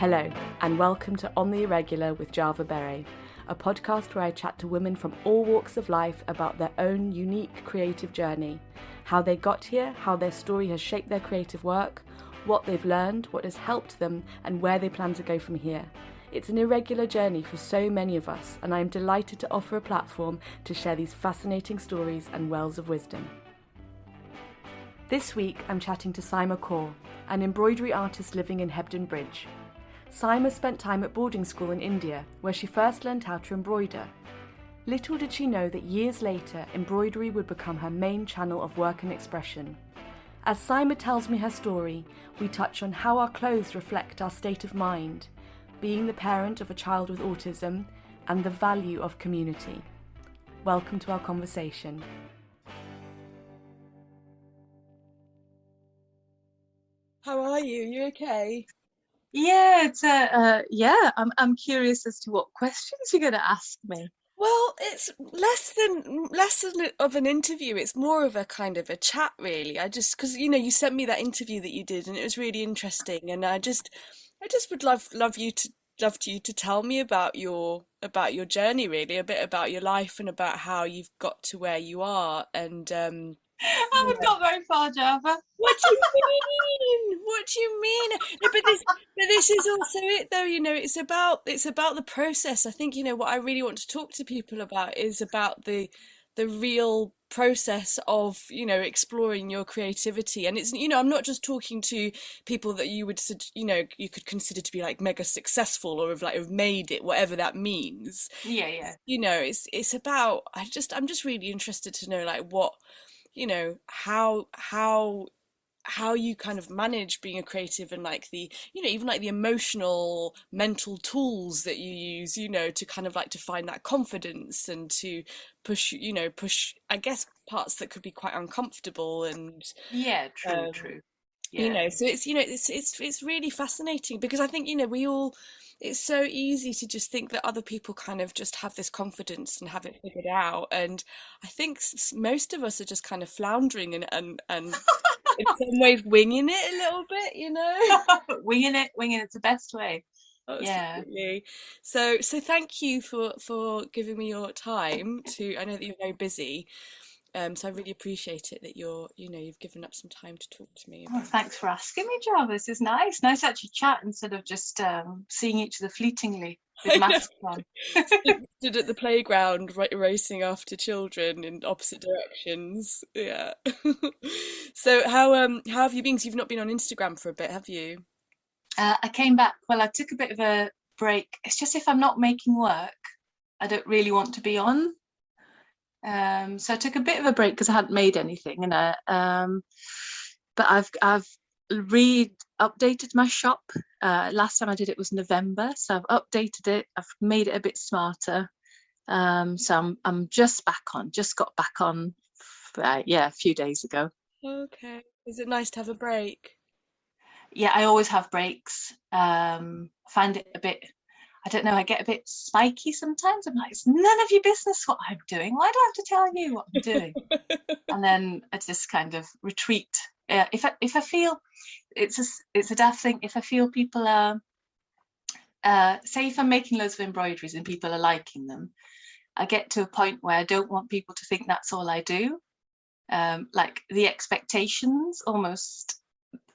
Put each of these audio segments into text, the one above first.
Hello, and welcome to On the Irregular with Java Beret, a podcast where I chat to women from all walks of life about their own unique creative journey, how they got here, how their story has shaped their creative work, what they've learned, what has helped them, and where they plan to go from here. It's an irregular journey for so many of us, and I am delighted to offer a platform to share these fascinating stories and wells of wisdom. This week, I'm chatting to Saima Kaur, an embroidery artist living in Hebden Bridge. Saima spent time at boarding school in India, where she first learned how to embroider. Little did she know that years later, embroidery would become her main channel of work and expression. As Saima tells me her story, we touch on how our clothes reflect our state of mind, being the parent of a child with autism, and the value of community. Welcome to our conversation. How are you? You okay? Yeah, I'm curious as to what questions you're going to ask me. Well, it's less than of an interview. It's more of a kind of a chat, really. Because you sent me that interview that you did, and it was really interesting. And I just would love you to tell me about your journey, really, a bit about your life and about how you've got to where you are. And I haven't got very far, Java. what do you mean? What do you mean? No, but this is also it, though. It's about the process. I think what I really want to talk to people about is about the real process of exploring your creativity. And it's I'm not just talking to people that you would you could consider to be like mega successful or have made it, whatever that means. Yeah. It's about I'm just really interested to know, like, what how you kind of manage being a creative, and like the even like the emotional mental tools that you use to kind of like to find that confidence and to push I guess parts that could be quite uncomfortable. And Yeah, true. Yeah. so it's really fascinating, because I think we all, it's so easy to just think that other people kind of just have this confidence and have it figured out, and I think most of us are just kind of floundering and in some ways winging it a little bit. Winging it's the best way. Yeah. Absolutely. So thank you for giving me your time to, I know that you're very busy, so I really appreciate it that you've given up some time to talk to me Well, about. thanks for asking me, Java. This is nice. Nice to actually chat instead of just seeing each other fleetingly with masks on. Stood at the playground racing after children in opposite directions. Yeah. So how have you been? 'Cause you've not been on Instagram for a bit, have you? I came back. Well, I took a bit of a break. It's just if I'm not making work, I don't really want to be on. So I took a bit of a break because I hadn't made anything, but I've updated my shop. Last time I did it was November, so I've updated it. I've made it a bit smarter. So I'm just got back on, a few days ago. Okay. Is it nice to have a break? Yeah, I always have breaks. Find it a bit, I don't know, I get a bit spiky sometimes. I'm like, it's none of your business what I'm doing. Why do I have to tell you what I'm doing? And then I just kind of retreat. If I feel it's a daft thing. If I feel people are, say, if I'm making loads of embroideries and people are liking them, I get to a point where I don't want people to think that's all I do. Like the expectations almost,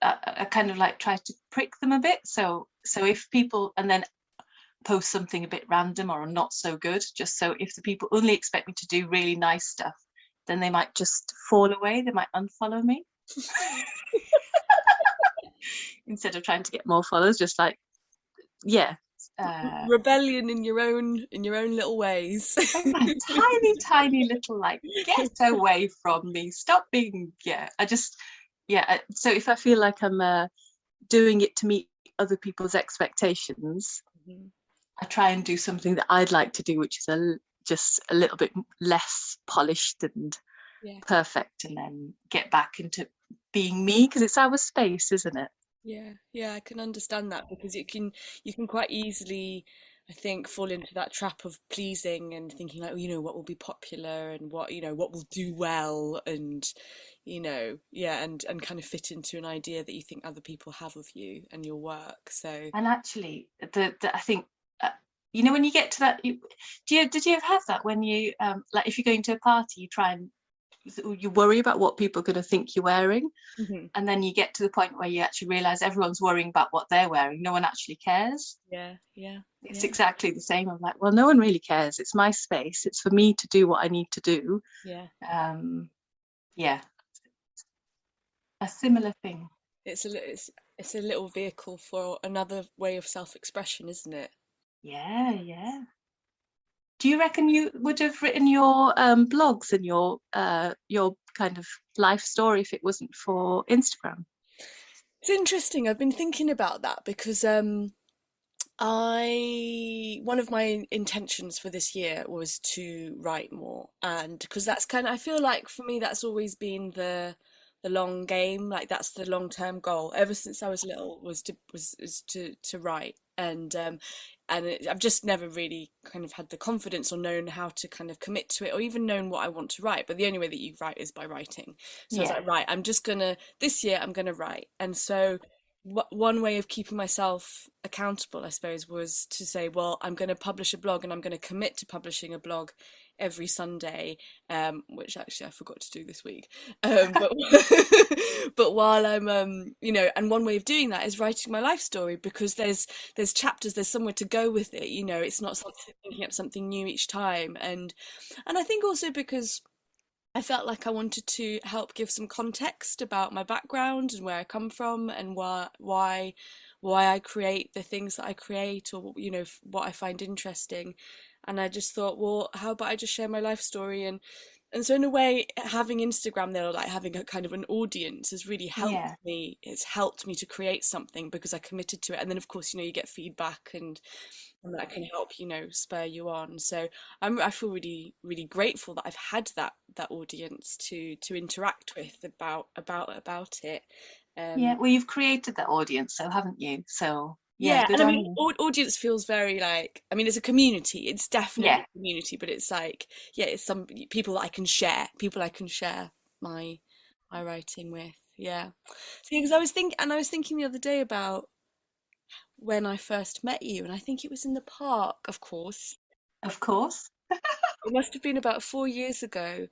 I kind of like try to prick them a bit. So if people, and then post something a bit random or not so good, just so if the people only expect me to do really nice stuff, then they might just fall away. They might unfollow me. Instead of trying to get more followers, just like, yeah. Rebellion in your own little ways. Tiny little, like, get away from me, stop being, so if I feel like I'm doing it to meet other people's expectations, I try and do something that I'd like to do, which is just a little bit less polished and perfect, and then get back into being me, because it's our space, isn't it? Yeah, I can understand that, because you can quite easily I think fall into that trap of pleasing and thinking like, what will be popular and what will do well, and yeah, and kind of fit into an idea that you think other people have of you and your work. So And actually, I think, uh, when you get to that, did you ever have that when you, like, if you're going to a party, you worry about what people are going to think you're wearing, mhm. and then you get to the point where you actually realize everyone's worrying about what they're wearing. No one actually cares. Yeah, yeah, It's yeah, exactly the same. I'm like, well, no one really cares. It's my space. It's for me to do what I need to do. yeah. Yeah, a similar thing. It's a little vehicle for another way of self-expression, isn't it? Yeah, yeah. Do you reckon you would have written your blogs and your kind of life story if it wasn't for Instagram? It's interesting. I've been thinking about that because I one of my intentions for this year was to write more, and because that's kind of, I feel like for me that's always been the long game, like that's the long-term goal ever since I was little, was to was is to write. I've just never really kind of had the confidence or known how to kind of commit to it, or even known what I want to write. But the only way that you write is by writing. So I was Yeah, like, right, I'm just gonna this year I'm gonna write. And so one way of keeping myself accountable, I suppose, was to say, well, I'm going to publish a blog, and I'm going to commit to publishing a blog every Sunday, which actually I forgot to do this week. But but while I'm, and one way of doing that is writing my life story, because there's chapters, there's somewhere to go with it. It's not something thinking up something new each time, and I think also because I felt like I wanted to help give some context about my background and where I come from, and why I create the things that I create, or what I find interesting. And I just thought, well, how about I just share my life story? And so in a way, having Instagram there, like having a kind of an audience, has really helped yeah, me. It's helped me to create something because I committed to it. And then of course, you get feedback, and that can help, spur you on. So I feel really, really grateful that I've had that audience to interact with about it. yeah. Um, Well, you've created that audience, so haven't you? So yeah, yeah, good and I on mean, you. audience feels very like, I mean, it's a community. It's definitely Yeah, a community, but it's like, yeah, it's some people that I can share, my my writing with. Yeah. So because I was thinking the other day about when I first met you, and I think it was in the park, of course. of course. It must have been about 4 years ago.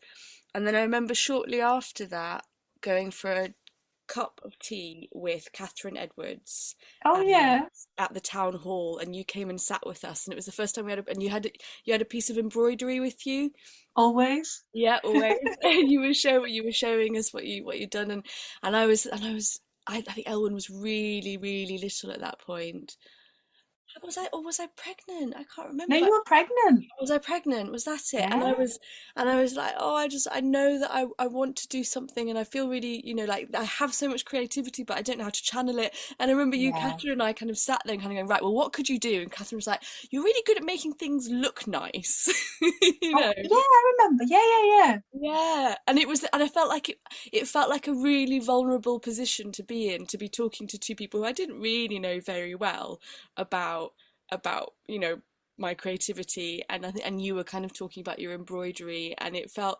And then I remember shortly after that going for a cup of tea with Catherine Edwards, Oh um, yeah, at the town hall, and you came and sat with us, and it was the first time and you had a piece of embroidery with you. always. Yeah, always. And you were showing us what you'd done, and I think Elwyn was really, really little at that point. Was I pregnant? I can't No, remember. you were pregnant. Was I pregnant? Was that it? Yeah, And I was like, oh, I know that I want to do something, and I feel really, like I have so much creativity, but I don't know how to channel it. And I remember you, yeah. Catherine, and I kind of sat there and kind of going, right, well, what could you do? And Catherine was like, you're really good at making things look nice, you Oh know. yeah, I remember. Yeah, yeah, Yeah, and I felt like it felt like a really vulnerable position to be in, to be talking to two people who I didn't really know very well about about my creativity, and I think, and you were kind of talking about your embroidery, and it felt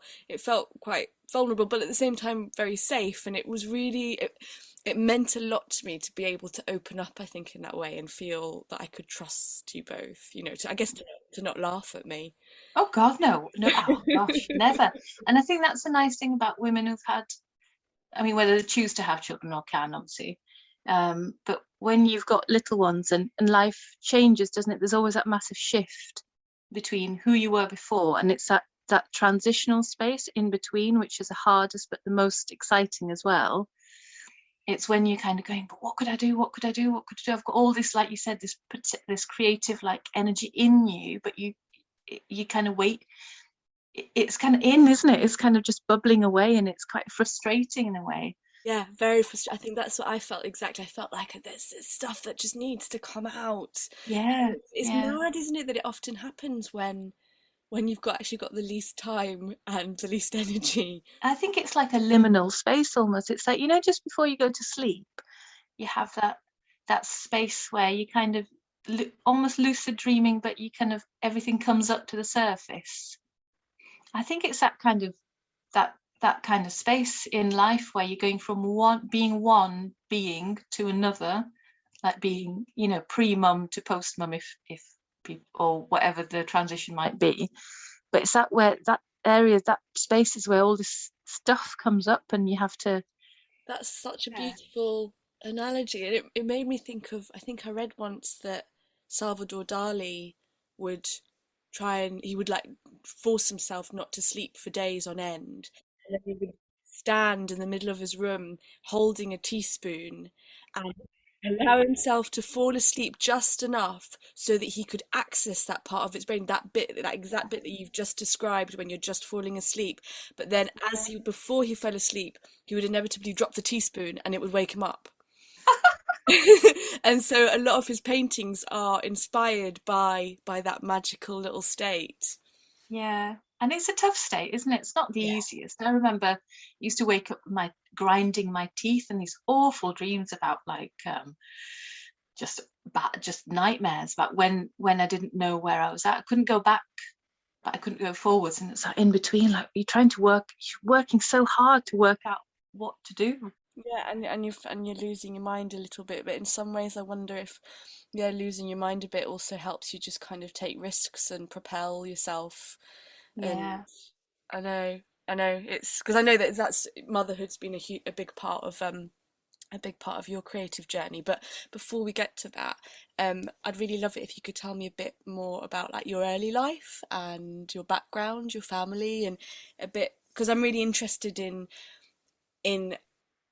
quite vulnerable, but at the same time very safe, and it was really it meant a lot to me to be able to open up, I think, in that way, and feel that I could trust you both, I guess to not laugh at me. Oh God, no, no. Oh gosh, never. And I think that's the nice thing about women who've had, I mean, whether they choose to have children or can, obviously. But when you've got little ones, and life changes, doesn't it? There's always that massive shift between who you were before, and it's that transitional space in between, which is the hardest but the most exciting as well. It's when you're kind of going, but what could I do? What could I do? What could I do? I've got all this, like you said, this creative like energy in you, but you kind of wait. It's kind of in, isn't it? It's kind of just bubbling away, and it's quite frustrating in a way. Yeah, very frustrating. I think that's what I felt exactly. I felt like there's this stuff that just needs to come out. And Yeah, it's yeah. mad, isn't it, that it often happens when you've actually got the least time and the least energy. I think it's like a liminal space almost. It's like, just before you go to sleep, you have that space where you kind of almost lucid dreaming, but you kind of, everything comes up to the surface. I think it's that kind of that kind of space in life where you're going from one being to another, like being, you know, pre-mum to post-mum, if people, or whatever the transition might be. But it's that where that area, that space is where all this stuff comes up, and you have to. That's such a Yeah. beautiful analogy. And it made me think of, I think I read once that Salvador Dali would he would like force himself not to sleep for days on end. And then he would stand in the middle of his room holding a teaspoon and allow himself to fall asleep just enough so that he could access that part of his brain, that bit, that exact bit that you've just described when you're just falling asleep. But then before he fell asleep, he would inevitably drop the teaspoon and it would wake him up. And so a lot of his paintings are inspired by that magical little state. Yeah, and it's a tough state, isn't it? It's not the Yeah. easiest. I remember I used to wake up with grinding my teeth and these awful dreams about like just nightmares about when I didn't know where I was at. I couldn't go back, but I couldn't go forwards, and it's like in between, like you're working so hard to work out what to do. Yeah, and you're losing your mind a little bit, but in some ways I wonder if, yeah, losing your mind a bit also helps you just kind of take risks and propel yourself. And Yeah, I know it's because I know that that's motherhood's been a big part of your creative journey. But before we get to that, I'd really love it if you could tell me a bit more about like your early life and your background, your family, and a bit because I'm really interested in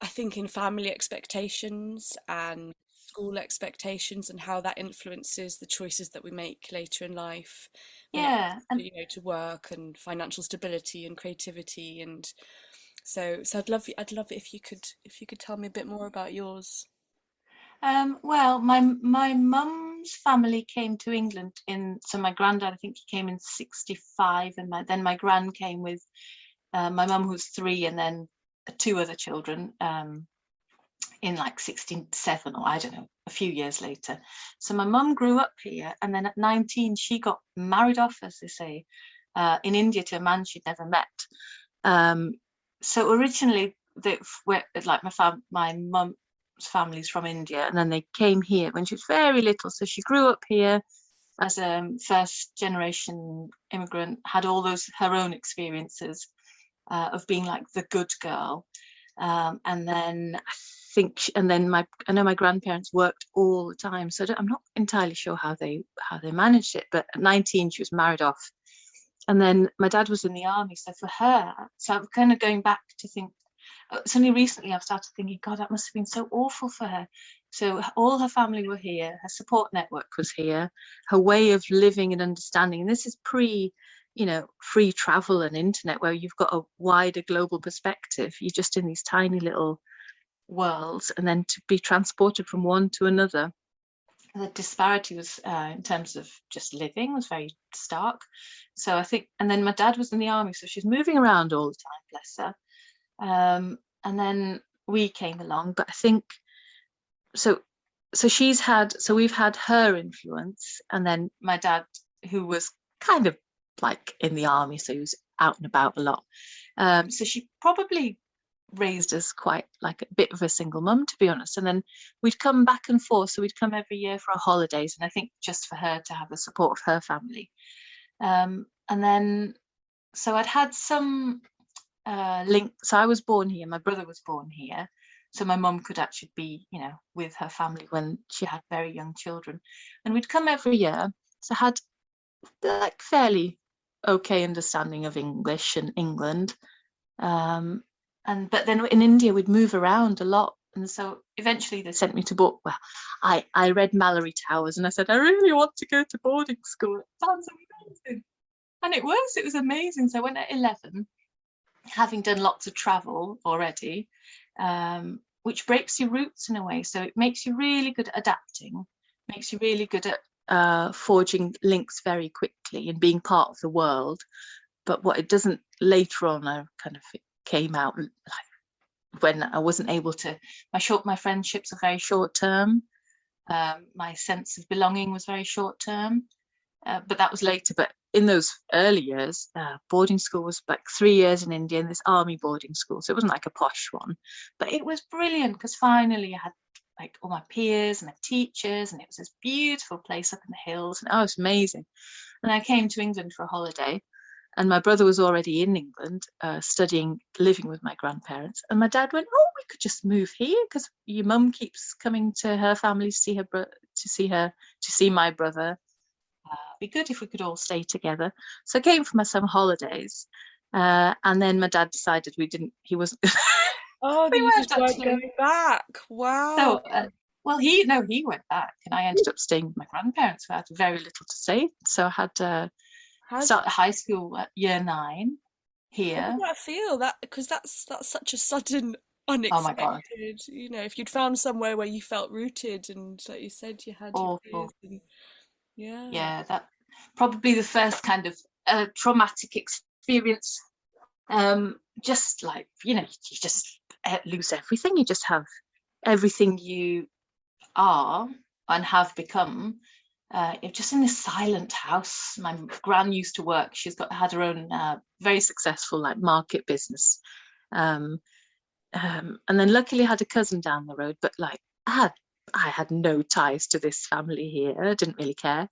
I think in family expectations and school expectations and how that influences the choices that we make later in life when it yeah, comes to, you know, to work and financial stability and creativity. And so I'd love it if you could tell me a bit more about yours. well, my mum's family came to England so my granddad, I think he came in 65, and then my gran came with my mum, who's 3, and then 2 other children in like 67, or I don't know, a few years later. So my mum grew up here, and then at 19 she got married off, as they say, in India to a man she'd never met. So originally like my mum's family's from India, and then they came here when she was very little. So she grew up here as a first generation immigrant, had all those her own experiences of being like the good girl. And then I know my grandparents worked all the time, so I'm not entirely sure how they managed it. But at 19 she was married off, and then my dad was in the army. So for her, so I'm kind of going back to think. It's only recently I've started thinking, God, that must have been so awful for her. So all her family were here, her support network was here, her way of living and understanding. And this is free travel and internet, where you've got a wider global perspective. You're just in these tiny little worlds, and then to be transported from one to another, the disparity was in terms of just living was very stark. So I think, and then my dad was in the army, so she's moving around all the time, bless her. And then we came along, but I think so we've had her influence, and then my dad, who was kind of like in the army, so he was out and about a lot. So she probably raised us quite like a bit of a single mum, to be honest. And then we'd come back and forth, so we'd come every year for our holidays, and I think just for her to have the support of her family. And then so I'd had some link. So I was born here, my brother was born here, so my mum could actually be, with her family when she had very young children, and we'd come every year. So I had like fairly okay understanding of English and England, but then in India we'd move around a lot, and so eventually they sent me to book. Well, I read Mallory Towers, and I said I really want to go to boarding school. It sounds amazing, and it was amazing. So I went at 11, having done lots of travel already, which breaks your roots in a way. So it makes you really good at adapting, makes you really good at forging links very quickly and being part of the world. But what it doesn't, later on, I kind of came out like when I wasn't able to, my friendships are very short term. My sense of belonging was very short term, but that was later. But in those early years, boarding school was like 3 years in India, in this army boarding school. So it wasn't like a posh one, but it was brilliant because finally I had like all my peers and my teachers, and it was this beautiful place up in the hills, and it was amazing. And I came to England for a holiday, and my brother was already in England, studying, living with my grandparents. And my dad went, "Oh, we could just move here because your mum keeps coming to her family to see to see my brother. Be good if we could all stay together." So I came for my summer holidays, and then my dad decided he wasn't. Oh, that We you weren't just weren't actually. going back. So, Wow. well, he went back, and I ended up staying with my grandparents who had very little to say. So I had How did, started high school at year 9 how did here. that feel? That because that's such a sudden, Oh my God, unexpected. If you'd found somewhere where you felt rooted and like you said, you had your peers awful. and yeah. Yeah, that probably the first kind of traumatic experience. Just like, you just lose everything. You just have everything you are and have become. You're just in this silent house. My gran used to work. Had her own very successful like market business. Um, and then luckily had a cousin down the road, but like I had no ties to this family here. I didn't really care.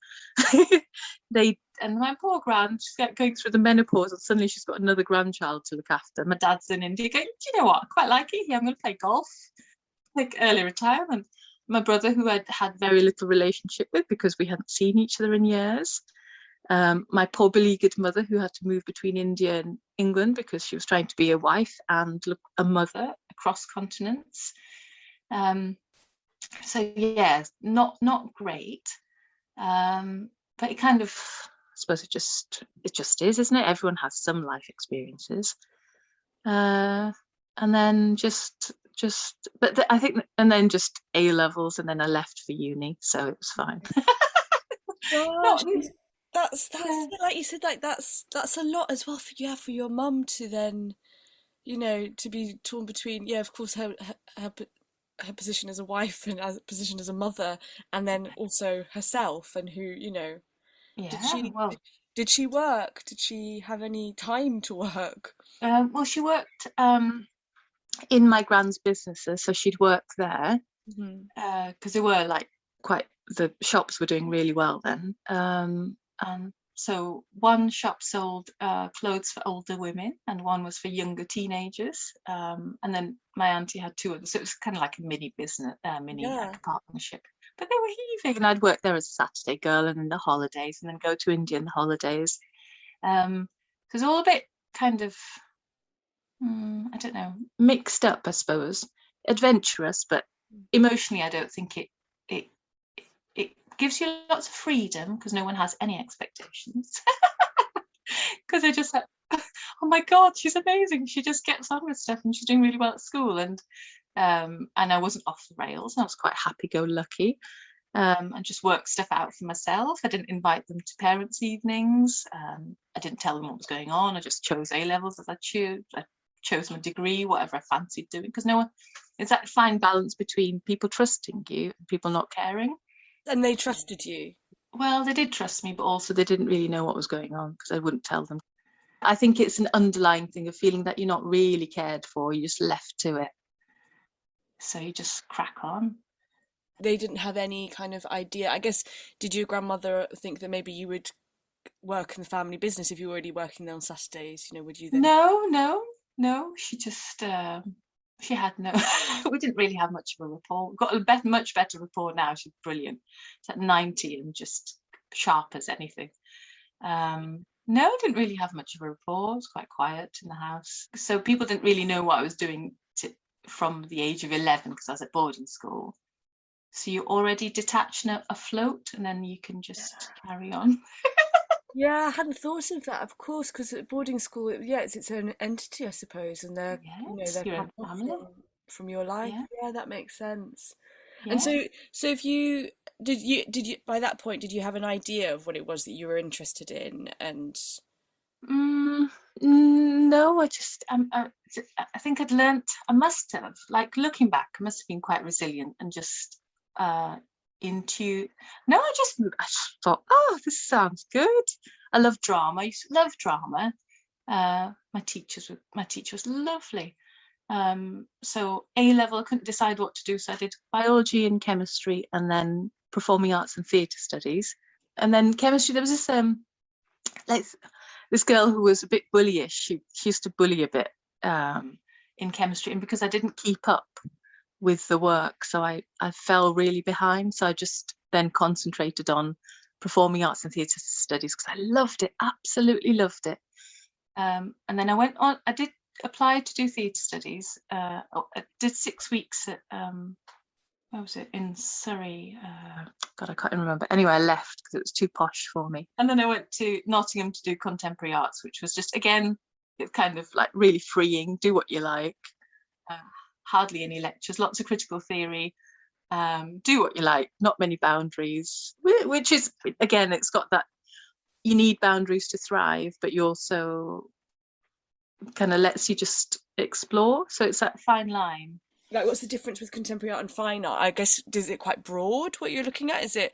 And my poor gran, she's going through the menopause, and suddenly she's got another grandchild to look after. My dad's in India going, "Do you know what? I quite like it here. I'm going to play golf, like early retirement." My brother, who I'd had very little relationship with because we hadn't seen each other in years. My poor beleaguered mother, who had to move between India and England because she was trying to be a wife and a mother across continents. So yeah, not great. But it kind of, I suppose it just is, isn't it? Everyone has some life experiences. And then I think, and then just A levels, and then I left for uni, so it was fine. Gosh, Not, that's yeah. like you said, like that's a lot as well for your mum to then, to be torn between, yeah, of course, her position as a wife and as position as a mother, and then also herself and who, did Yeah, she well, did she work? Did she have any time to work? she worked in my grand's businesses, so she'd work there Hmm. because they were like the shops were doing really well then. And so one shop sold clothes for older women, and one was for younger teenagers. And then my auntie had two others, so it was kind of like a mini business, mini Yeah. like a partnership. But they were heaving, and I'd work there as a Saturday girl, and in the holidays, and then go to India in the holidays. So it's all a bit kind of, I don't know, mixed up, I suppose. Adventurous, but emotionally, I don't think it it gives you lots of freedom because no one has any expectations. Because they're just like, "Oh my God, she's amazing. She just gets on with stuff, and she's doing really well at school." And I wasn't off the rails. I was quite happy-go-lucky. And just work stuff out for myself. I didn't invite them to parents' evenings. I didn't tell them what was going on. I just chose A levels as I chose my degree, whatever I fancied doing, because no one. It's that fine balance between people trusting you and people not caring. And they trusted you. Well, they did trust me, but also they didn't really know what was going on because I wouldn't tell them. I think it's an underlying thing of feeling that you're not really cared for. You're just left to it. So you just crack on. They didn't have any kind of idea. I guess, did your grandmother think that maybe you would work in the family business if you were already working there on Saturdays? Would you then? No, no, no. She just she had no. We didn't really have much of a rapport. We've got a much better rapport now. She's brilliant. She's at 90 and just sharp as anything. No, I didn't really have much of a rapport. It was quite quiet in the house, so people didn't really know what I was doing from the age of 11 because I was at boarding school. So you're already detached and afloat, and then you can just carry on. Yeah, I hadn't thought of that, of course, because at boarding school, yeah, it's its own entity, I suppose, and Yes, they're your cut own off family. from your life. Yeah, Yeah, that makes sense. And yeah. so if you did you by that point did you have an idea of what it was that you were interested in? And Mm, no, I think I'd learnt. I must have, like looking back, I must have been quite resilient and just, uh, into, no, I just thought, oh, this sounds good. I love drama. I used to love drama. My teacher was lovely. So A level, I couldn't decide what to do, so I did biology and chemistry, and then performing arts and theatre studies. And then chemistry, there was this like this girl who was a bit bullyish. She used to bully a bit in chemistry, and because I didn't keep up with the work, so I fell really behind. So I just then concentrated on performing arts and theatre studies because I loved it, absolutely loved it. And then I went on. I did apply to do theatre studies. I did 6 weeks at where was it, in Surrey? God, I can't even remember. Anyway, I left because it was too posh for me. And then I went to Nottingham to do contemporary arts, which was just, again, it's kind of like really freeing. Do what you like. Hardly any lectures. Lots of critical theory. Do what you like. Not many boundaries. Which is, again, it's got that. You need boundaries to thrive, but you also kind of lets you just explore. So it's that fine line. Like, what's the difference with contemporary art and fine art? I guess, is it quite broad what you're looking at? Is it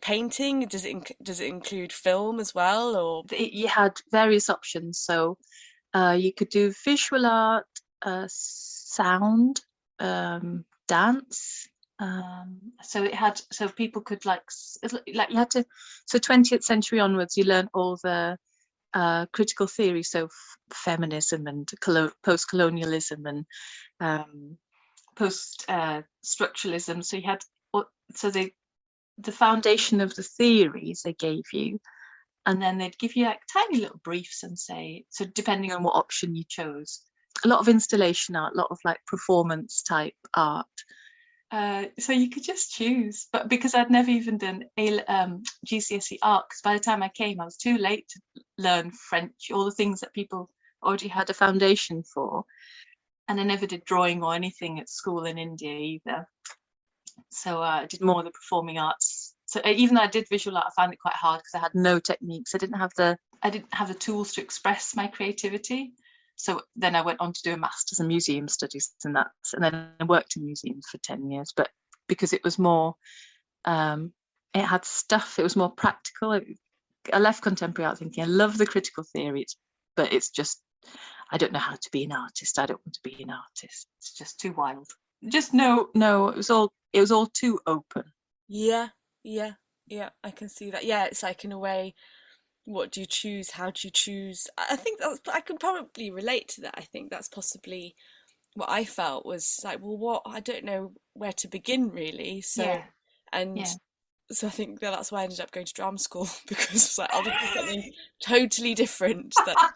painting? Does it include film as well, or you had various options? So you could do visual art, sound, dance. So people could like you had to. So 20th century onwards, you learn all the critical theory, so feminism and post-colonialism and post-structuralism. So you had the foundation of the theories they gave you, and then they'd give you like tiny little briefs and say, so depending on what option you chose, a lot of installation art, a lot of like performance type art. So you could just choose, but because I'd never even done GCSE art, because by the time I came, I was too late to learn French, all the things that people already had a foundation for. And I never did drawing or anything at school in India either. So I did more of the performing arts. So even though I did visual art, I found it quite hard because I had no techniques. I didn't have the tools to express my creativity. So then I went on to do a master's in museum studies and then I worked in museums for 10 years. But because it was more, it had stuff, it was more practical. I left contemporary art thinking I love the critical theory, but it's just, I don't know how to be an artist. I don't want to be an artist. It's just too wild. Just no, it was all too open. Yeah, I can see that. Yeah, it's like, in a way, what do you choose? How do you choose? I think I can probably relate to that. I think that's possibly what I felt, was like, well, I don't know where to begin really. So, and so I think that's why I ended up going to drama school, because it's like, I'll just do something totally different that,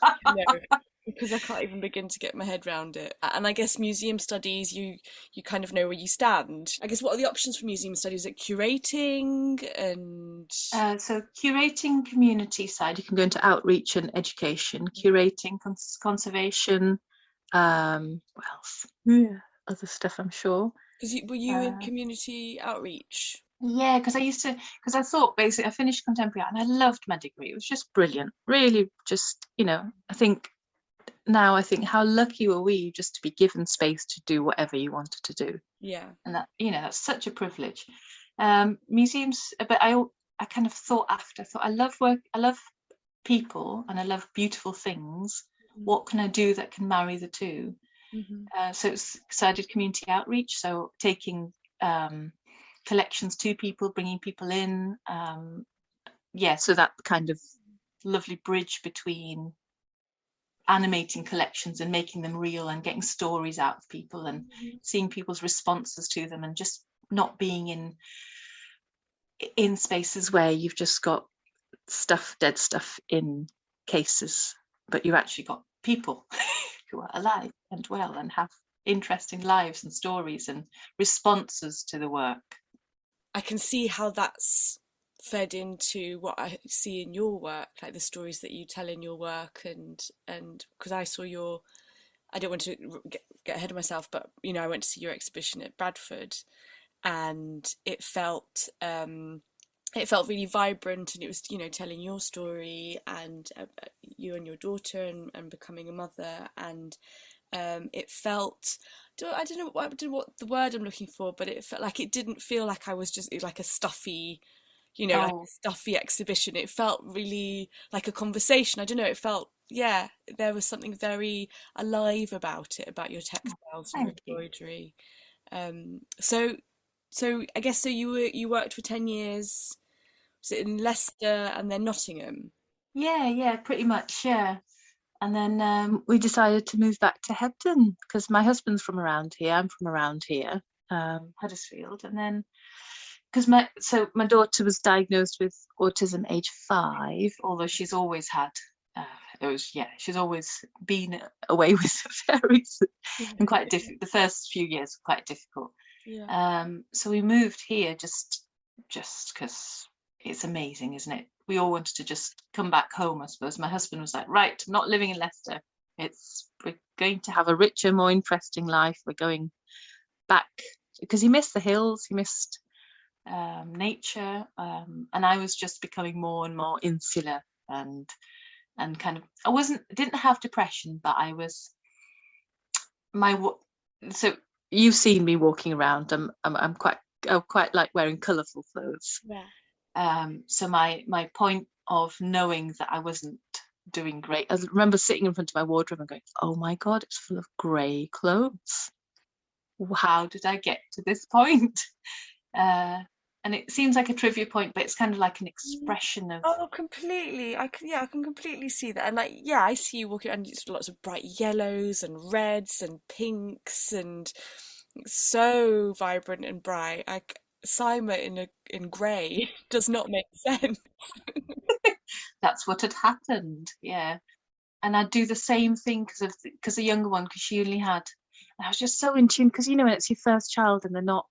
because I can't even begin to get my head around it. And I guess museum studies, you kind of know where you stand. I guess, what are the options for museum studies? Is it curating and so curating, community side, you can go into outreach and education, curating, conservation, what else? Other stuff, I'm sure. Because were you in community outreach? Yeah, because I thought, basically, I finished contemporary art and I loved my degree. It was just brilliant, really. Just, I think how lucky were we just to be given space to do whatever you wanted to do. Yeah. And that, that's such a privilege. Museums, but I kind of thought I love work, I love people, and I love beautiful things. Mm-hmm. What can I do that can marry the two? Mm-hmm. So I did community outreach, so taking collections to people, bringing people in. So that kind of lovely bridge between animating collections and making them real and getting stories out of people and seeing people's responses to them, and just not being in spaces where you've just got dead stuff in cases, but you've actually got people who are alive and well and have interesting lives and stories and responses to the work. I can see how that's fed into what I see in your work, like the stories that you tell in your work, and because I saw I don't want to get ahead of myself, but I went to see your exhibition at Bradford, and it felt really vibrant, and it was telling your story and you and your daughter and becoming a mother, and it felt I don't know what the word I'm looking for, but it felt like it didn't feel like I was just like a stuffy, like a Oh, stuffy exhibition. It felt really like a conversation. I don't know. It felt, yeah, there was something very alive about it, about your textiles and your thank you. embroidery. So I guess so. You worked for 10 years. Was it in Leicester and then Nottingham? Yeah, pretty much, yeah. And then we decided to move back to Hebden because my husband's from around here. I'm from around here, Huddersfield. And then because my daughter was diagnosed with autism age 5, although she's always had she's always been away with fairies and quite difficult. The first few years were quite difficult. Yeah. So we moved here just because it's amazing, isn't it? We all wanted to just come back home, I suppose. My husband was like, right, I'm not living in Leicester. We're going to have a richer, more interesting life. We're going back because he missed the hills, he missed nature, and I was just becoming more and more insular and kind of didn't have depression, but I was so you've seen me walking around. I'm quite like wearing colourful clothes. Yeah. So my point of knowing that I wasn't doing great, I remember sitting in front of my wardrobe and going, oh my God, it's full of grey clothes. How did I get to this point? And it seems like a trivia point, but it's kind of like an expression of Oh, completely. I can completely see that. And like, yeah, I see you walking around with lots of bright yellows and reds and pinks and so vibrant and bright. Like Saima in grey does not make sense. that's what had happened. Yeah. And I'd do the same thing because the younger one, because she only had, and I was just so in tune because when it's your first child and they're not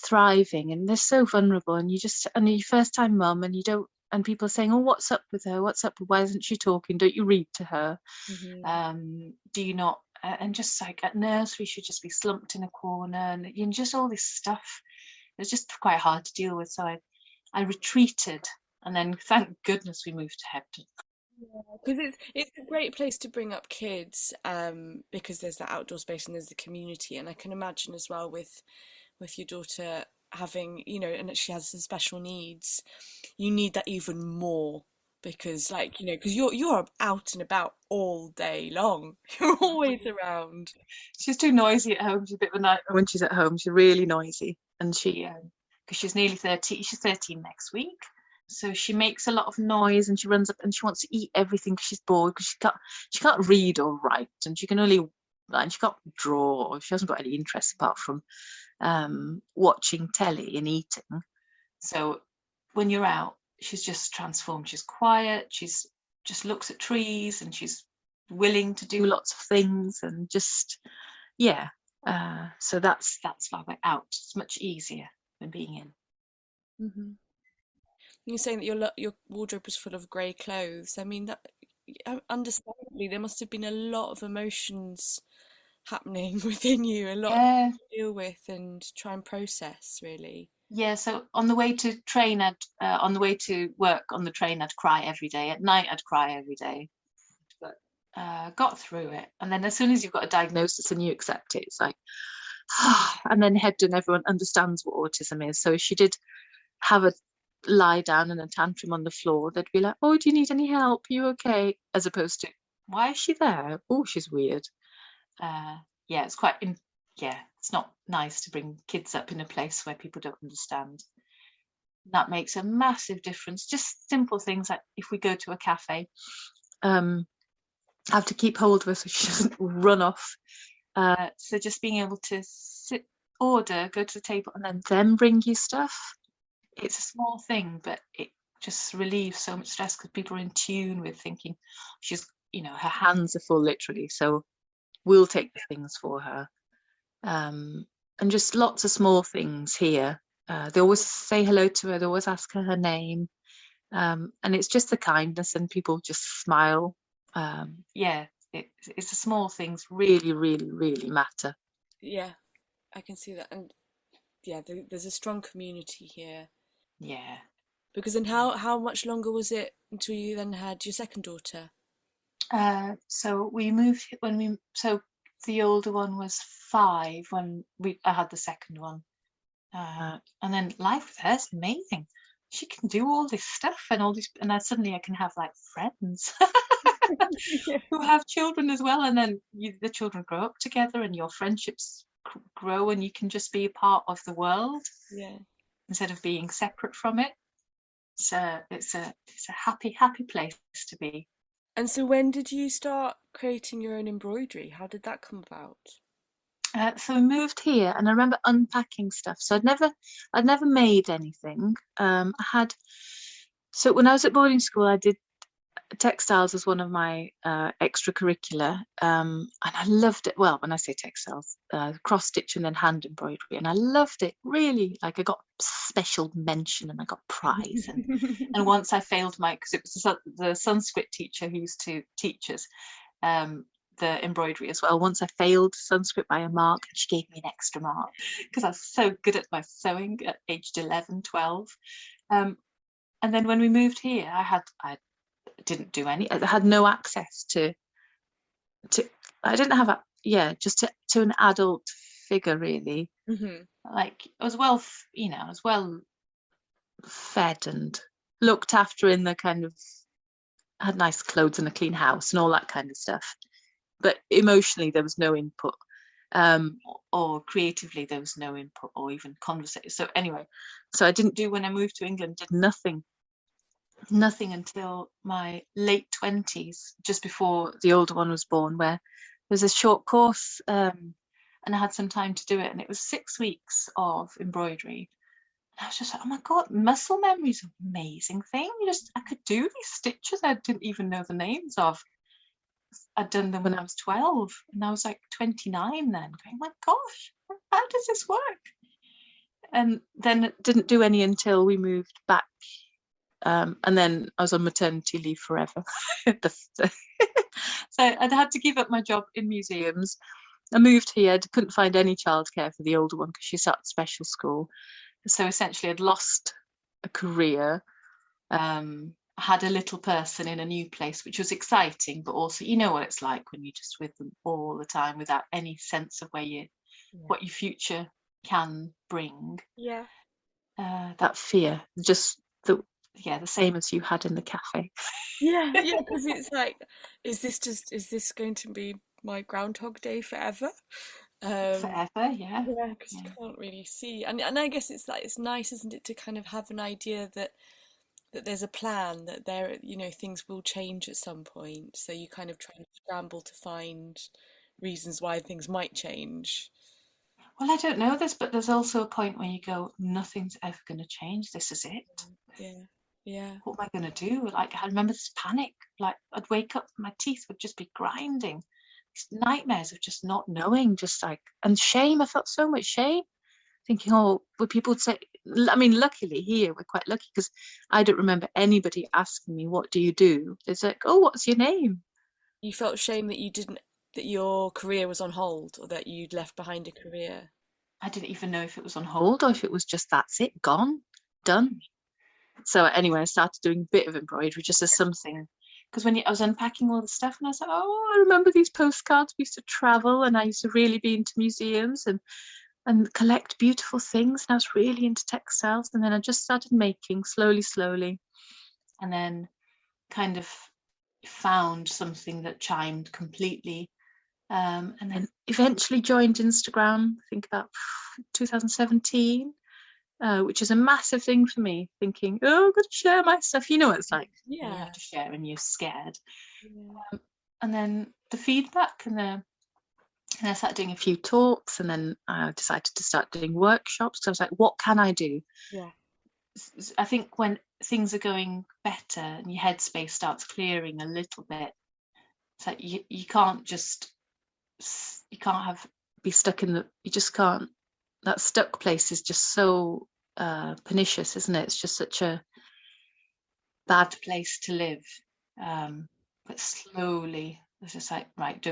thriving and they're so vulnerable and and your first time mum and you don't, and people are saying, oh, what's up with her, why isn't she talking, don't you read to her, Hmm. do you not, and just like at nursery she'd just be slumped in a corner and just all this stuff. It was just quite hard to deal with, so I retreated, and then thank goodness we moved to Hebden. Because it's a great place to bring up kids, because there's that outdoor space and there's the community, and I can imagine as well with your daughter having, and that she has some special needs, you need that even more because, like, because you're out and about all day long. You're always around. She's too noisy at home. She's a bit of a night when she's at home. She's really noisy, and because she's nearly 13. She's 13 next week, so she makes a lot of noise, and she runs up and she wants to eat everything because she's bored because she can't read or write, and she can't draw. Or she hasn't got any interest apart from watching telly and eating. So when you're out, she's just transformed. She's quiet. She's just looks at trees, and she's willing to do lots of things, and just yeah. So that's why we're out. It's much easier than being in. Hmm. You're saying that your wardrobe was full of grey clothes. I mean, that understandably there must have been a lot of emotions happening within you, a lot Yeah, to deal with and try and process, really. yeah. So on the way to on the way to work on the train, I'd cry every day. At night, I'd cry every day. But got through it. And then as soon as you've got a diagnosis and you accept it, it's like, and then Hebden, everyone understands what autism is. So if she did have a lie down and a tantrum on the floor, they'd be like, oh, do you need any help? Are you okay? As opposed to, why is she there? Oh, she's weird. Yeah, it's not nice to bring kids up in a place where people don't understand. That makes a massive difference. Just simple things like if we go to a cafe, I have to keep hold of her so she doesn't run off. So just being able to order, go to the table, and then bring you stuff. It's a small thing, but it just relieves so much stress because people are in tune with thinking her hands are full, literally. So we'll take the things for her. And just lots of small things here. They always say hello to her. They always ask her name. And it's just the kindness, and people just smile. Yeah, it's the small things really, really, really matter. Yeah, I can see that, and yeah, there's a strong community here. Yeah. Because then, how much longer was it until you then had your second daughter? So we moved when we so the older one was 5 when I had the second one. And then life with her is amazing. She can do all this stuff and all this, and suddenly I can have like friends who have children as well. And then the children grow up together, and your friendships grow, and you can just be a part of the world. Yeah. Instead of being separate from it. So it's a happy place to be. And so when did you start creating your own embroidery? How did that come about? So we moved here, and I remember unpacking stuff. So I'd never made anything. So when I was at boarding school, I did textiles as one of my extracurricular, and I loved it. Well, when I say textiles, cross stitch and then hand embroidery, and I loved it really. Like I got special mention and I got prize, and once I failed because it was the Sanskrit teacher who used to teach us the embroidery as well. Once I failed Sanskrit by a mark, and she gave me an extra mark because I was so good at my sewing at aged 11, 12. And then when we moved here, I didn't do any. I had no access to. I didn't have just to an adult figure really. Mm-hmm. Like I was well fed and looked after in the kind of, had nice clothes and a clean house and all that kind of stuff. But emotionally, there was no input, or creatively, there was no input, or even conversation. So anyway, I didn't do, when I moved to England, did nothing until my late 20s, just before the older one was born, where there was a short course, and I had some time to do it, and it was 6 weeks of embroidery. And I was just like, oh my God, muscle memory is an amazing thing. I could do these stitches I didn't even know the names of. I'd done them when I was 12, and I was like 29 then, going, my gosh, how does this work? And then didn't do any until we moved back. And then I was on maternity leave forever. So I'd had to give up my job in museums. I moved here, couldn't find any childcare for the older one because she started special school. So essentially I'd lost a career. I had a little person in a new place, which was exciting, but also, you know what it's like when you're just with them all the time without any sense of where what your future can bring. Yeah. That fear, just the same as you had in the cafe. Yeah, because it's like, is this going to be my Groundhog Day forever? Forever, yeah. Yeah, because you can't really see, and I guess it's like, it's nice, isn't it, to kind of have an idea that there's a plan, that things will change at some point. So you kind of try and scramble to find reasons why things might change. Well, I don't know this, but there's also a point where you go, nothing's ever going to change. This is it. Yeah. What am I going to do? Like, I remember this panic. Like, I'd wake up, my teeth would just be grinding. These nightmares of just not knowing, just like, and shame. I felt so much shame, thinking, oh, would people would say, I mean, luckily here, we're quite lucky because I don't remember anybody asking me, what do you do? It's like, oh, what's your name? You felt shame that your career was on hold, or that you'd left behind a career. I didn't even know if it was on hold or if it was just, that's it, gone, done. So anyway, I started doing a bit of embroidery just as something, because when I was unpacking all the stuff, and I was like, oh, I remember these postcards. We used to travel, and I used to really be into museums and collect beautiful things, and I was really into textiles. And then I just started making slowly, and then kind of found something that chimed completely, and then eventually joined Instagram, I think about 2017, which is a massive thing for me, thinking, oh, I'm going to share my stuff. You know what it's like. Yeah. You have to share and you're scared. Yeah. And then the feedback, and I started doing a few talks, and then I decided to start doing workshops. So I was like, what can I do? Yeah. I think when things are going better and your headspace starts clearing a little bit, it's like you can't be stuck in you just can't. That stuck place is just so pernicious, isn't it? It's just such a bad place to live. But slowly, it's just like, right,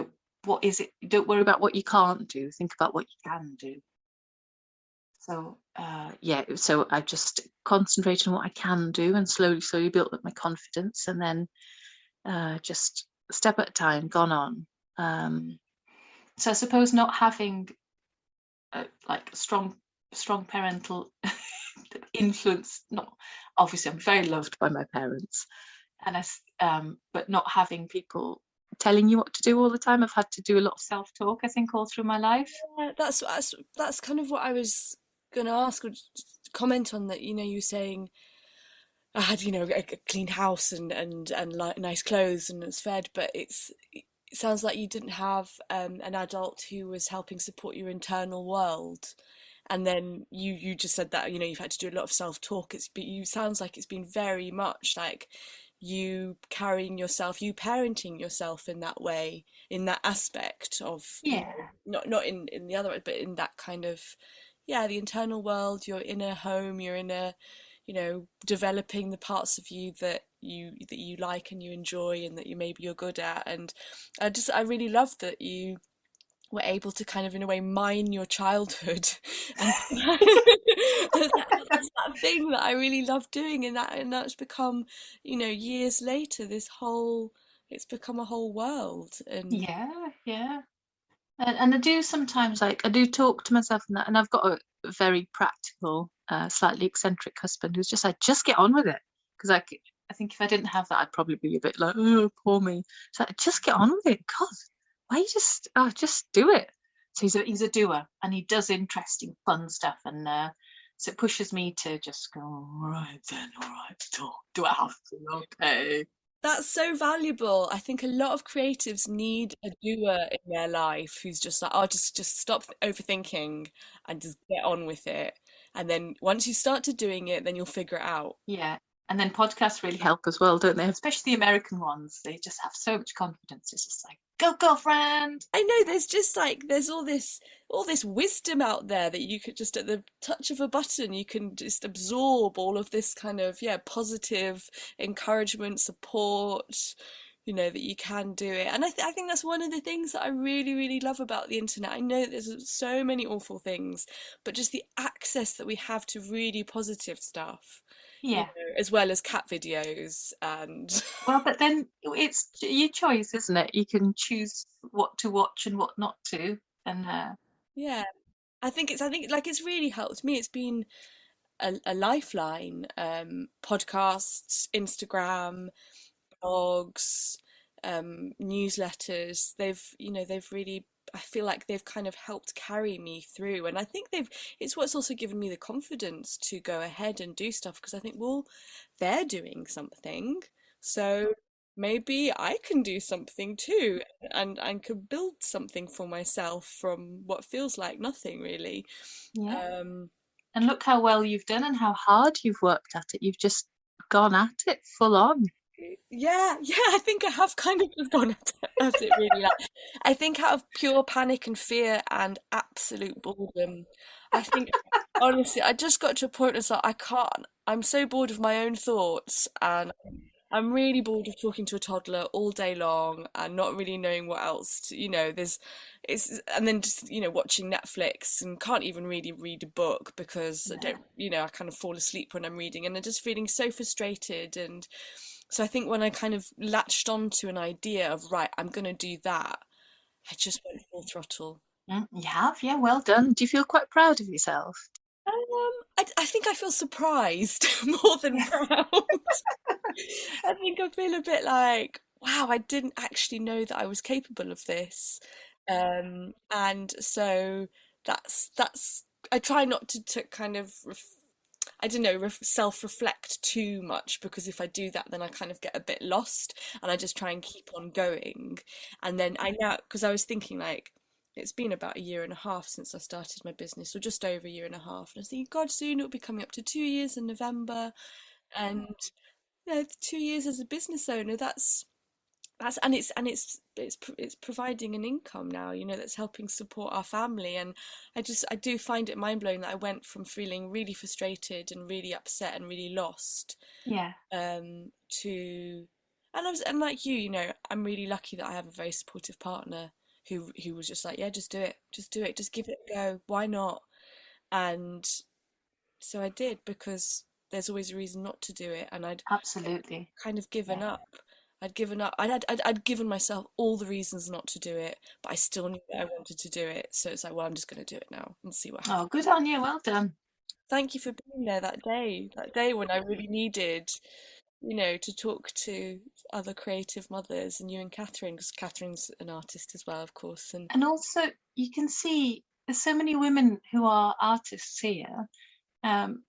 what is it? Don't worry about what you can't do. Think about what you can do. So so I just concentrated on what I can do, and slowly built up my confidence, and then just step at a time, gone on. So I suppose not having like strong parental influence. Not obviously, I'm very loved by my parents, and but not having people telling you what to do all the time. I've had to do a lot of self-talk, I think, all through my life. Yeah, that's kind of what I was gonna ask or just comment on that. You were saying I had, a clean house and like nice clothes and was fed, but it sounds like you didn't have an adult who was helping support your internal world. And then you just said that, you've had to do a lot of self-talk. Sounds like it's been very much like you carrying yourself, you parenting yourself in that way, in that aspect of, Yeah, not in the other way, but in that kind of, yeah, the internal world, your inner home, your inner, developing the parts of you that you like and you enjoy and that maybe you're good at. And I really love that you were able to kind of in a way mine your childhood and that's that thing that I really love doing, and that's become, years later, it's become a whole world. And yeah, yeah. And I do sometimes, like, I do talk to myself and that, and I've got a very practical, slightly eccentric husband who's just like, just get on with it. Because I think if I didn't have that, I'd probably be a bit like, oh, poor me. So like, just get on with it. God, why you just do it. So he's a doer, and he does interesting, fun stuff, and so it pushes me to just go, all right then, all right, do I have to? Okay. that's so valuable. I think a lot of creatives need a doer in their life who's just like, oh, just stop overthinking and just get on with it. And then once you start to doing it, then you'll figure it out. Yeah. And then podcasts really help as well, don't they? Especially the American ones. They just have so much confidence. It's just like, go, girlfriend. I know there's just like there's all this wisdom out there that you could just at the touch of a button you can just absorb all of this kind of, yeah, positive encouragement, support, that you can do it. And I think that's one of the things that I really, really love about the internet. I know that there's so many awful things, but just the access that we have to really positive stuff, Yeah. as well as cat videos and Well, but then it's your choice, isn't it? You can choose what to watch and what not to. And yeah. I think like it's really helped me. It's been a lifeline. Podcasts, Instagram, blogs, newsletters. They've really. I feel like they've kind of helped carry me through, and I think it's what's also given me the confidence to go ahead and do stuff because I think, well, they're doing something, so maybe I can do something too, and could build something for myself from what feels like nothing really. yeah. Um, And look how well you've done and how hard you've worked at it. You've just gone at it full on. Yeah, yeah, I think I have kind of just gone at it really. Like, I think out of pure panic and fear and absolute boredom, I think honestly, I just got to a point where it's like I can't. I'm so bored of my own thoughts, and I'm really bored of talking to a toddler all day long and not really knowing what else to, and then just, watching Netflix and can't even really read a book because I Yeah. don't, I kind of fall asleep when I'm reading and I'm just feeling so frustrated. And so I think when I kind of latched onto an idea of, right, I'm going to do that, I just went full throttle. You have, yeah, well done. Do you feel quite proud of yourself? I think I feel surprised more than Yeah. proud. I think I feel a bit like, wow, I didn't actually know that I was capable of this. And so that's I try not to kind of I don't know, self-reflect too much because if I do that, then I kind of get a bit lost, and I just try and keep on going. And then I now, because I was thinking like, it's been about a year and a half since I started my business, or just over a year and a half. And I was thinking, God, soon it'll be coming up to 2 years in November, and 2 years as a business owner, it's providing an income now, that's helping support our family. And I do find it mind blowing that I went from feeling really frustrated and really upset and really lost, Yeah, to and like I'm really lucky that I have a very supportive partner who was just like, yeah, just do it, just give it a go, why not? And so I did, because there's always a reason not to do it, and I'd absolutely. kind of given Yeah. up. I'd given up. I'd given myself all the reasons not to do it, but I still knew that I wanted to do it. So it's like, well, I'm just going to do it now and see what Oh, happens. good on you. Well done. Thank you for being there that day when I really needed, to talk to other creative mothers and you and Catherine, because Catherine's an artist as well, of course. And And also, you can see there's so many women who are artists here. Um,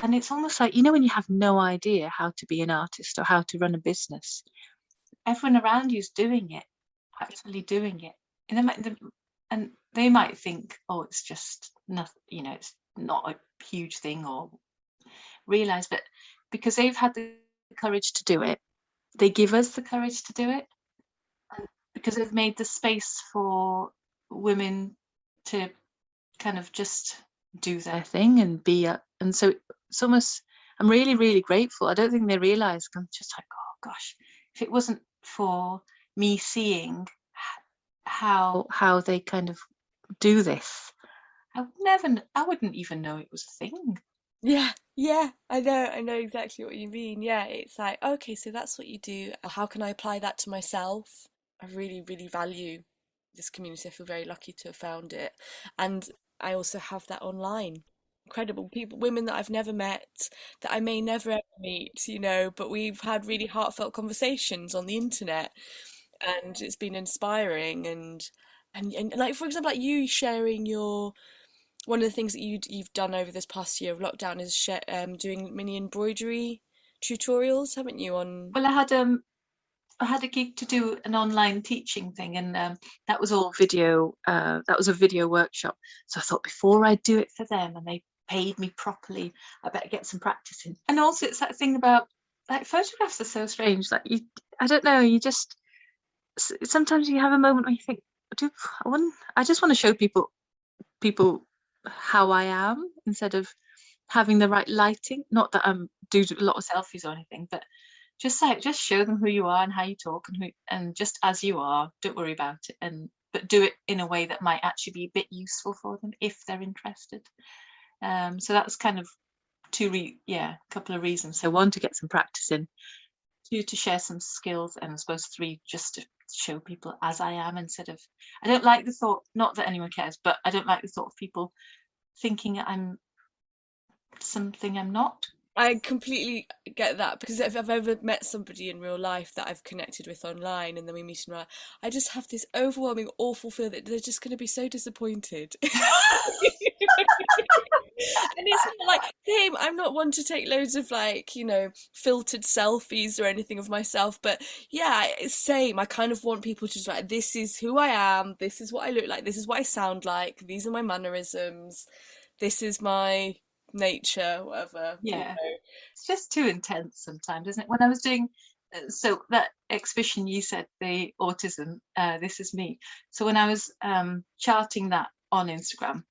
and it's almost like, when you have no idea how to be an artist or how to run a business, everyone around you is doing it, actually doing it. And they might think, oh, it's just nothing, it's not a huge thing, or realize, but because they've had the courage to do it, they give us the courage to do it. And because they've made the space for women to kind of just do their thing and be and so it's almost, I'm really, really grateful. I don't think they realize, I'm just like, oh gosh, if it wasn't for me seeing how they kind of do this, I wouldn't even know it was a thing. yeah, yeah, I know exactly what you mean. Yeah, it's like, okay, so that's what you do. How can I apply that to myself? I really, really value this community. I feel very lucky to have found it. And I also have that online. Incredible people, women that I've never met, that I may never ever meet, but we've had really heartfelt conversations on the internet, and it's been inspiring. And like, for example, like you sharing your one of the things that you've done over this past year of lockdown is doing mini embroidery tutorials, haven't you? On Well, I had a gig to do an online teaching thing, and that was all video. That was a video workshop. So I thought, before I do it for them and they paid me properly, I better get some practice in. And also, it's that thing about, like, photographs are so strange. Like, I don't know, you just, sometimes you have a moment where you think, I just want to show people how I am, instead of having the right lighting. Not that I'm do a lot of selfies or anything, but just show them who you are and how you talk, and just as you are, don't worry about it, but do it in a way that might actually be a bit useful for them if they're interested. So that's kind of a couple of reasons. So one, to get some practice in; two, to share some skills; and I suppose three, just to show people as I am, instead of, I don't like the thought, not that anyone cares, but I don't like the thought of people thinking I'm something I'm not. I completely get that, because if I've ever met somebody in real life that I've connected with online and then we meet in real life, I just have this overwhelming, awful feel that they're just going to be so disappointed. And it's not like, same, I'm not one to take loads of, like, filtered selfies or anything of myself, but yeah, it's same. I kind of want people to just like, this is who I am, this is what I look like, this is what I sound like, these are my mannerisms, this is my nature, whatever. Yeah, it's just too intense sometimes, isn't it? When I was doing, so that exhibition you said, the autism, this is me. So when I was charting that on Instagram,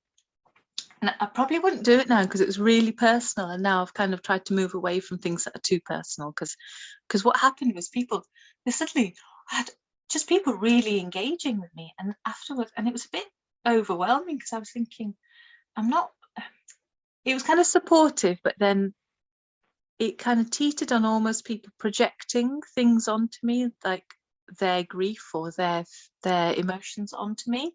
and I probably wouldn't do it now because it was really personal, and now I've kind of tried to move away from things that are too personal, because what happened was, they suddenly had just people really engaging with me, and afterwards, and it was a bit overwhelming, because I was thinking, I'm not, it was kind of supportive, but then it kind of teetered on almost people projecting things onto me, like their grief or their emotions onto me,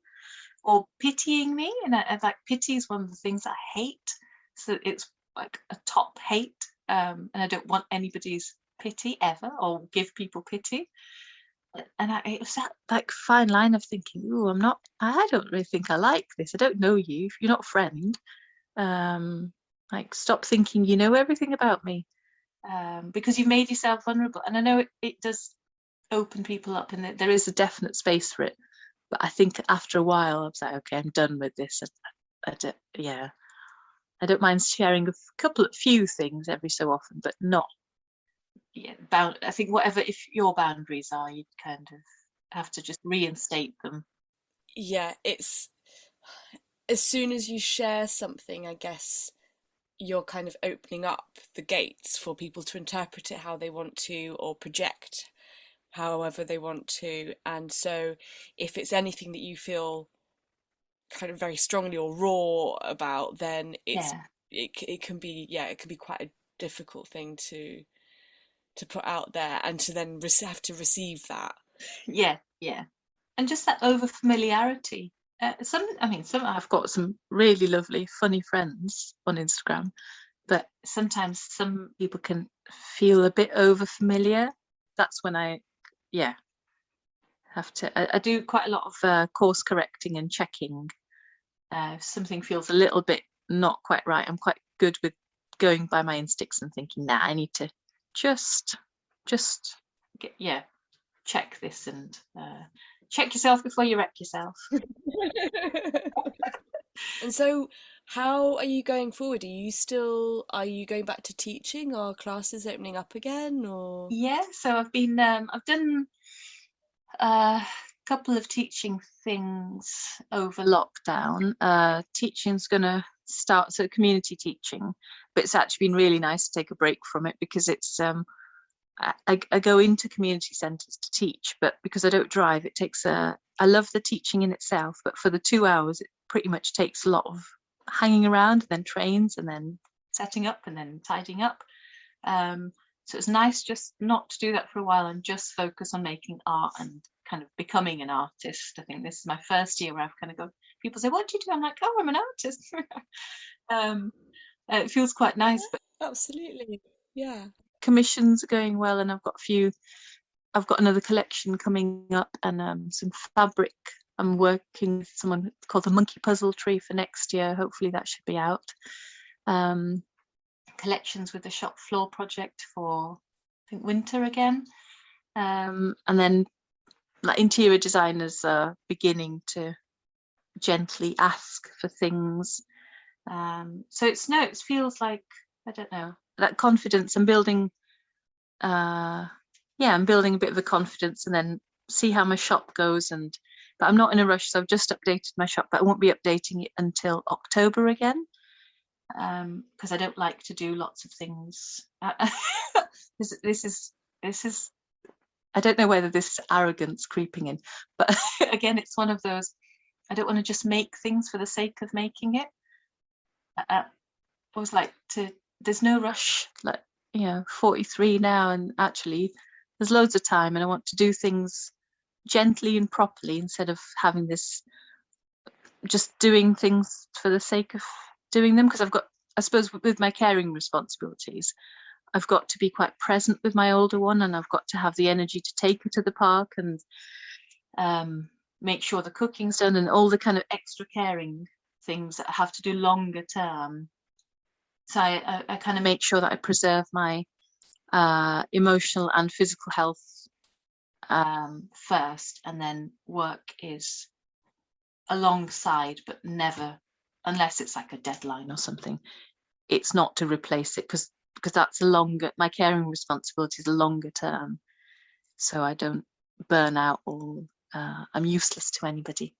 or pitying me. And I like, pity is one of the things I hate. So it's like a top hate. And I don't want anybody's pity ever, or give people pity. And it was that, like, fine line of thinking, oh, I don't really think I like this. I don't know you. You're not a friend. Like, stop thinking you know everything about me, because you've made yourself vulnerable. And I know it does open people up, and there is a definite space for it. But I think after a while, I was like, okay, I'm done with this. I don't mind sharing few things every so often, but not, I think whatever, if your boundaries are, you kind of have to just reinstate them. Yeah, it's as soon as you share something, I guess you're kind of opening up the gates for people to interpret it how they want to, or project however they want to. And so if it's anything that you feel kind of very strongly or raw about, then Yeah. it can be, yeah, it can be quite a difficult thing to put out there and to then have to receive that. Yeah, and just that over familiarity. Some I've got some really lovely, funny friends on Instagram, but sometimes some people can feel a bit over familiar. That's when I have to. I do quite a lot of course correcting and checking. If something feels a little bit not quite right, I'm quite good with going by my instincts and thinking, nah, I need to just check this and check yourself before you wreck yourself. And so how are you going forward? Are you going back to teaching? Are classes opening up again, or? Yeah, so I've done a couple of teaching things over lockdown. Teaching's gonna start, so community teaching, but it's actually been really nice to take a break from it, because it's I go into community centres to teach, but because I don't drive, it takes I love the teaching in itself, but for the 2 hours, it pretty much takes a lot of hanging around, and then trains, and then setting up, and then tidying up. So it's nice just not to do that for a while and just focus on making art and kind of becoming an artist. I think this is my first year where I've kind of go, people say, what do you do? I'm like, oh, I'm an artist. It feels quite nice. Yeah, but absolutely. Yeah. Commissions are going well, and I've got another collection coming up, and some fabric. I'm working with someone called the Monkey Puzzle Tree for next year. Hopefully that should be out. Collections with the shop floor project for, I think, winter again. And then like interior designers are beginning to gently ask for things. So it feels like, I don't know, that confidence. I'm building a bit of a confidence, and then see how my shop goes. But I'm not in a rush, so I've just updated my shop, but I won't be updating it until October again, because I don't like to do lots of things. This is I don't know whether this is arrogance creeping in, but again, it's one of those, I don't want to just make things for the sake of making it. I always like to, there's no rush, 43 now, and actually there's loads of time, and I want to do things gently and properly, instead of having this, just doing things for the sake of doing them, because I suppose with my caring responsibilities, I've got to be quite present with my older one, and I've got to have the energy to take her to the park and make sure the cooking's done, and all the kind of extra caring things that I have to do longer term. So I kind of make sure that I preserve my emotional and physical health first, and then work is alongside, but never, unless it's like a deadline or something, it's not to replace it, because that's my caring responsibility is a longer term, so I don't burn out, or I'm useless to anybody.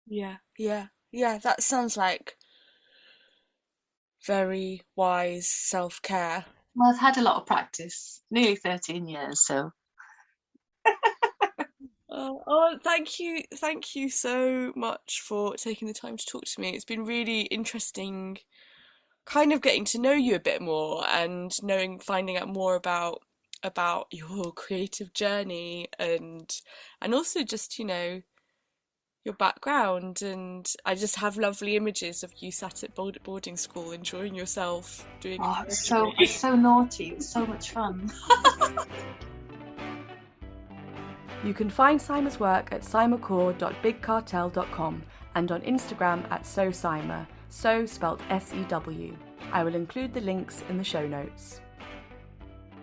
Yeah, that sounds like very wise self-care. Well, I've had a lot of practice, nearly 13 years, so. Thank you so much for taking the time to talk to me. It's been really interesting kind of getting to know you a bit more, and finding out more about your creative journey, and also just, your background. And I just have lovely images of you sat at boarding school enjoying yourself doing embroidery. So naughty. It was so much fun. You can find Saima's work at saimakaur.bigcartel.com and on Instagram at Saima, so spelt SEW. I will include the links in the show notes.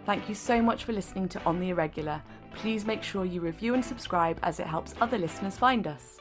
Thank you so much for listening to On the Irregular. Please make sure you review and subscribe, as it helps other listeners find us.